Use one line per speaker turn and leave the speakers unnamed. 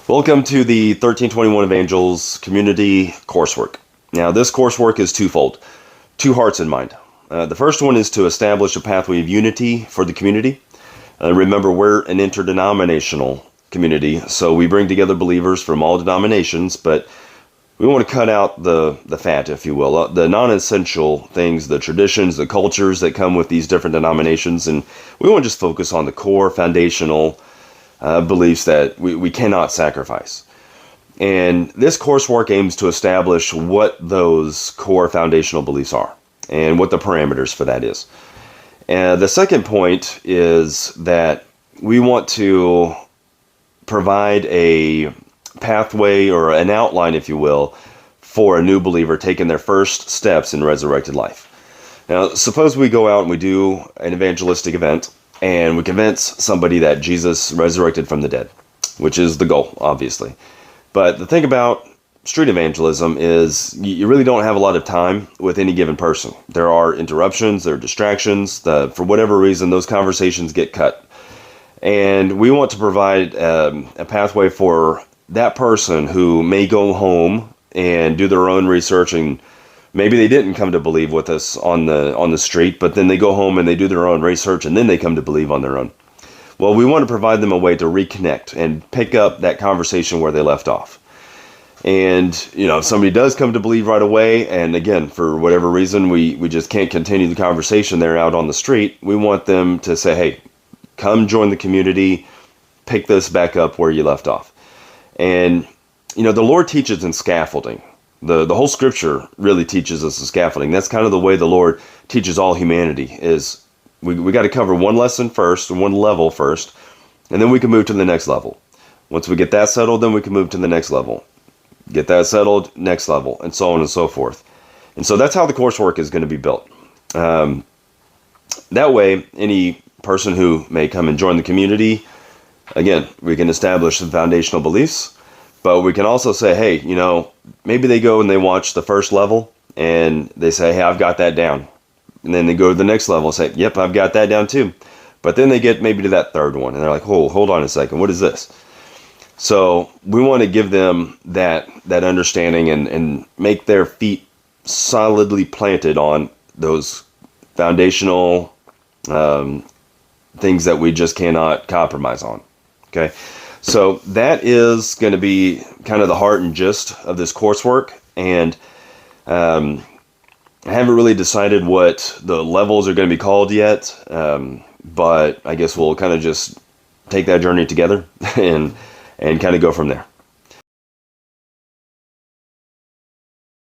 Welcome to the 1321 Evangels community coursework. Now, this coursework is twofold, two hearts in mind. The first one is to establish a pathway of unity for the community. Remember, we're an interdenominational community, so we bring together believers from all denominations, but we want to cut out the fat, if you will, the non-essential things, the traditions, the cultures that come with these different denominations, and we want to just focus on the core foundational beliefs that we cannot sacrifice. And this coursework aims to establish what those core foundational beliefs are and what the parameters for that is. And the second point is that we want to provide a pathway or an outline, if you will, for a new believer taking their first steps in resurrected life. Now, suppose we go out and we do an evangelistic event and we convince somebody that Jesus resurrected from the dead, which is the goal, obviously. But the thing about street evangelism is you really don't have a lot of time with any given person. There are interruptions, there are distractions. For whatever reason, those conversations get cut. And we want to provide a pathway for that person who may go home and do their own research, and maybe they didn't come to believe with us on the street, but then they go home and they do their own research and then they come to believe on their own. Well, we want to provide them a way to reconnect and pick up that conversation where they left off. And, if somebody does come to believe right away, and again, for whatever reason, we just can't continue the conversation there out on the street, we want them to say, hey, come join the community, pick this back up where you left off. And, the Lord teaches in scaffolding. The whole scripture really teaches us the scaffolding. That's kind of the way the Lord teaches all humanity is we got to cover one lesson first, one level first, and then we can move to the next level. Once we get that settled, then we can move to the next level. Get that settled, next level, and so on and so forth. And so that's how the coursework is going to be built. That way, any person who may come and join the community, again, we can establish some foundational beliefs, but we can also say, hey, maybe they go and they watch the first level and they say, hey, I've got that down. And then they go to the next level and say, yep, I've got that down too. But then they get maybe to that third one and they're like, oh, hold on a second, what is this? So we want to give them that understanding and make their feet solidly planted on those foundational things that we just cannot compromise on. Okay, so that is going to be kind of the heart and gist of this coursework. And I haven't really decided what the levels are going to be called yet, but I guess we'll kind of just take that journey together and kind of go from there.